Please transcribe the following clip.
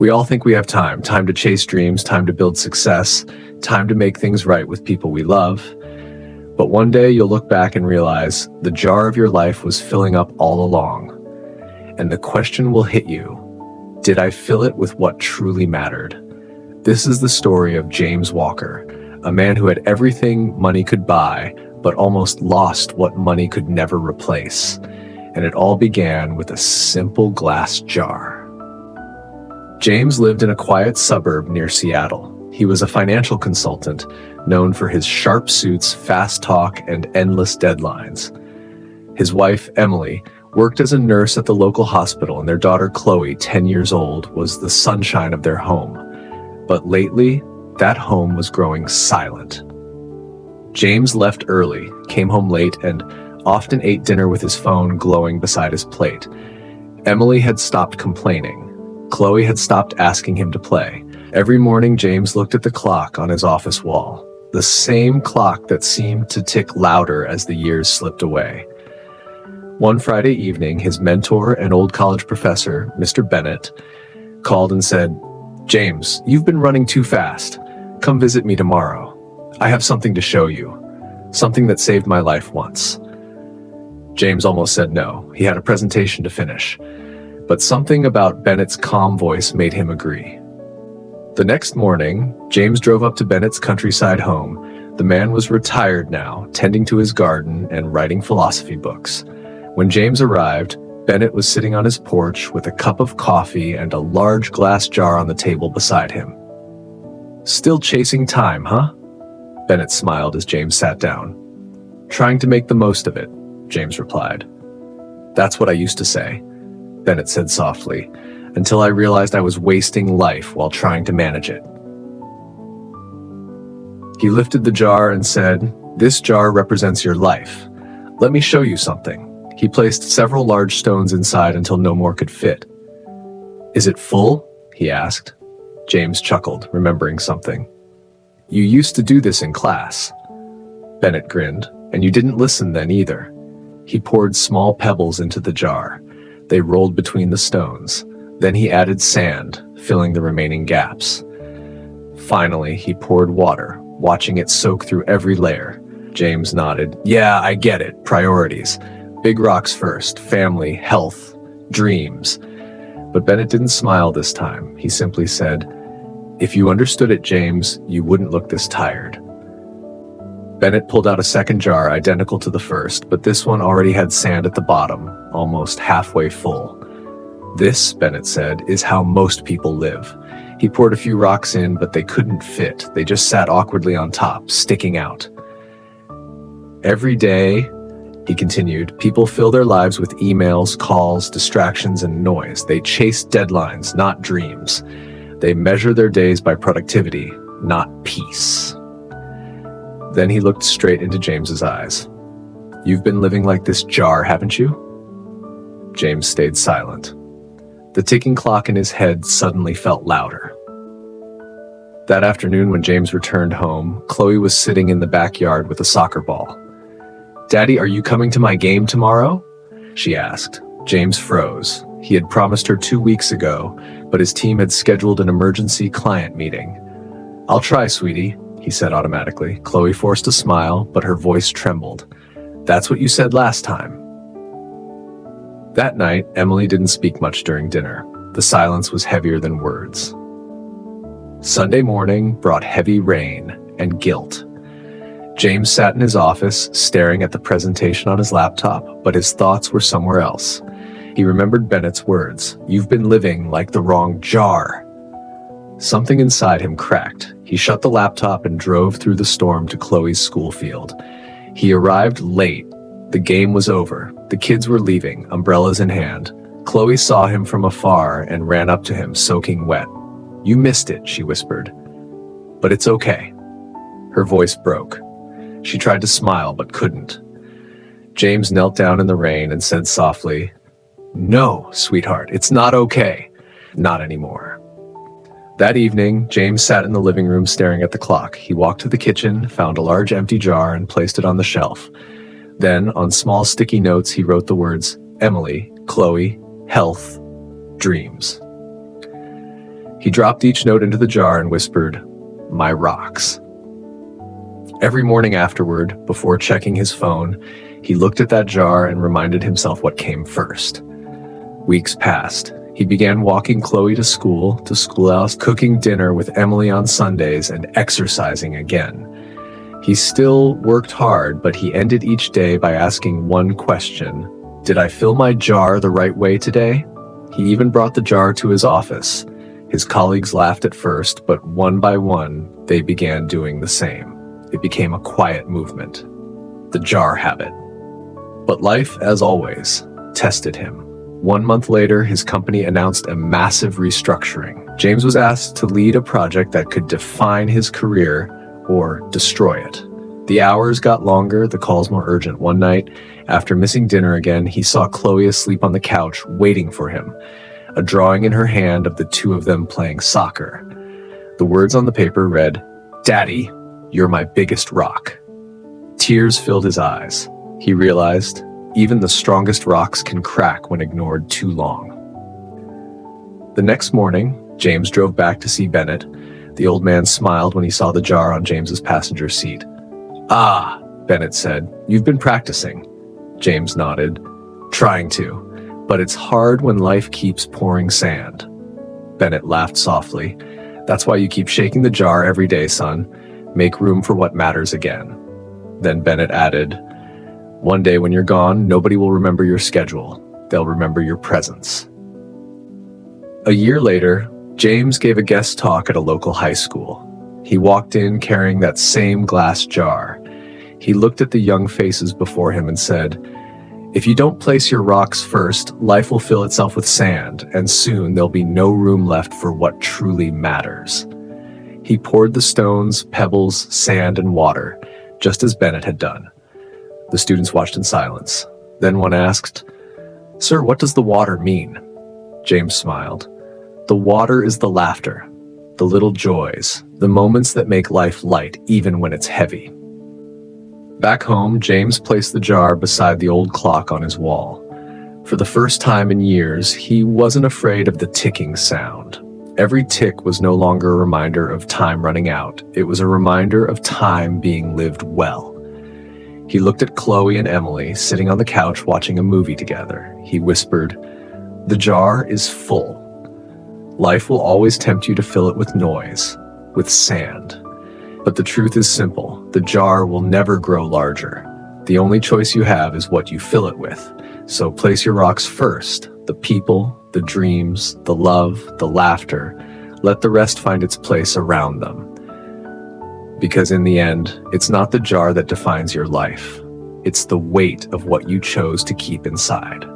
We all think we have time to chase dreams, time to build success, time to make things right with people we love. But one day you'll look back and realize the jar of your life was filling up all along. And the question will hit you, did I fill it with what truly mattered? This is the story of James Walker, a man who had everything money could buy, but almost lost what money could never replace. And it all began with a simple glass jar. James lived in a quiet suburb near Seattle. He was a financial consultant, known for his sharp suits, fast talk, and endless deadlines. His wife, Emily, worked as a nurse at the local hospital, and their daughter, Chloe, 10 years old, was the sunshine of their home. But lately, that home was growing silent. James left early, came home late, and often ate dinner with his phone glowing beside his plate. Emily had stopped complaining. Chloe had stopped asking him to play. Every morning, James looked at the clock on his office wall, the same clock that seemed to tick louder as the years slipped away. One Friday evening, his mentor and old college professor, Mr. Bennett, called and said, "James, you've been running too fast. Come visit me tomorrow. I have something to show you, something that saved my life once." James almost said no. He had a presentation to finish. But something about Bennett's calm voice made him agree. The next morning, James drove up to Bennett's countryside home. The man was retired now, tending to his garden and writing philosophy books. When James arrived, Bennett was sitting on his porch with a cup of coffee and a large glass jar on the table beside him. "Still chasing time, huh?" Bennett smiled as James sat down. "Trying to make the most of it," James replied. "That's what I used to say," Bennett said softly, "until I realized I was wasting life while trying to manage it." He lifted the jar and said, "This jar represents your life. Let me show you something." He placed several large stones inside until no more could fit. "Is it full?" he asked. James chuckled, remembering something. "You used to do this in class." Bennett grinned. "And you didn't listen then either." He poured small pebbles into the jar. They rolled between the stones. Then he added sand, filling the remaining gaps. Finally, he poured water, watching it soak through every layer. James nodded. "Yeah, I get it. Priorities. Big rocks first, family, health, dreams." But Bennett didn't smile this time. He simply said, "If you understood it, James, you wouldn't look this tired." Bennett pulled out a second jar identical to the first, but this one already had sand at the bottom, almost halfway full. "This," Bennett said, "is how most people live." He poured a few rocks in, but they couldn't fit. They just sat awkwardly on top, sticking out. "Every day," he continued, "people fill their lives with emails, calls, distractions, and noise. They chase deadlines, not dreams. They measure their days by productivity, not peace." Then he looked straight into James's eyes. "You've been living like this jar, haven't you?" James stayed silent. The ticking clock in his head suddenly felt louder. That afternoon, when James returned home, Chloe was sitting in the backyard with a soccer ball. "Daddy, are you coming to my game tomorrow?" she asked. James froze. He had promised her 2 weeks ago, but his team had scheduled an emergency client meeting. "I'll try, sweetie," he said automatically. Chloe forced a smile, but her voice trembled. "That's what you said last time." That night, Emily didn't speak much during dinner. The silence was heavier than words. Sunday morning brought heavy rain and guilt. James sat in his office, staring at the presentation on his laptop, but his thoughts were somewhere else. He remembered Bennett's words, "You've been living like the wrong jar." Something inside him cracked. He shut the laptop and drove through the storm to Chloe's school field. He arrived late. The game was over. The kids were leaving, umbrellas in hand. Chloe saw him from afar and ran up to him, soaking wet. "You missed it," she whispered. "But it's okay." Her voice broke. She tried to smile, but couldn't. James knelt down in the rain and said softly, "No, sweetheart, it's not okay. Not anymore." That evening, James sat in the living room staring at the clock. He walked to the kitchen, found a large empty jar, and placed it on the shelf. Then, on small sticky notes, he wrote the words, Emily, Chloe, health, dreams. He dropped each note into the jar and whispered, "My rocks." Every morning afterward, before checking his phone, he looked at that jar and reminded himself what came first. Weeks passed. He began walking Chloe to schoolhouse, cooking dinner with Emily on Sundays, and exercising again. He still worked hard, but he ended each day by asking one question: did I fill my jar the right way today? He even brought the jar to his office. His colleagues laughed at first, but one by one, they began doing the same. It became a quiet movement. The jar habit. But life, as always, tested him. 1 month later, his company announced a massive restructuring. James was asked to lead a project that could define his career or destroy it. The hours got longer, the calls more urgent. One night, after missing dinner again, he saw Chloe asleep on the couch, waiting for him, a drawing in her hand of the two of them playing soccer. The words on the paper read, "Daddy, you're my biggest rock." Tears filled his eyes. He realized, even the strongest rocks can crack when ignored too long. The next morning, James drove back to see Bennett. The old man smiled when he saw the jar on James's passenger seat. "Ah," Bennett said, "you've been practicing." James nodded. "Trying to, but it's hard when life keeps pouring sand." Bennett laughed softly. "That's why you keep shaking the jar every day, son. Make room for what matters again." Then Bennett added, "One day when you're gone, nobody will remember your schedule. They'll remember your presence." A year later, James gave a guest talk at a local high school. He walked in carrying that same glass jar. He looked at the young faces before him and said, "If you don't place your rocks first, life will fill itself with sand, and soon there'll be no room left for what truly matters." He poured the stones, pebbles, sand, and water, just as Bennett had done. The students watched in silence. Then one asked, "Sir, what does the water mean?" James smiled. "The water is the laughter, the little joys, the moments that make life light even when it's heavy." Back home, James placed the jar beside the old clock on his wall. For the first time in years, he wasn't afraid of the ticking sound. Every tick was no longer a reminder of time running out. It was a reminder of time being lived well. He looked at Chloe and Emily sitting on the couch watching a movie together. He whispered, "The jar is full. Life will always tempt you to fill it with noise, with sand. But the truth is simple. The jar will never grow larger. The only choice you have is what you fill it with. So place your rocks first, the people, the dreams, the love, the laughter. Let the rest find its place around them. Because in the end, it's not the jar that defines your life. It's the weight of what you chose to keep inside."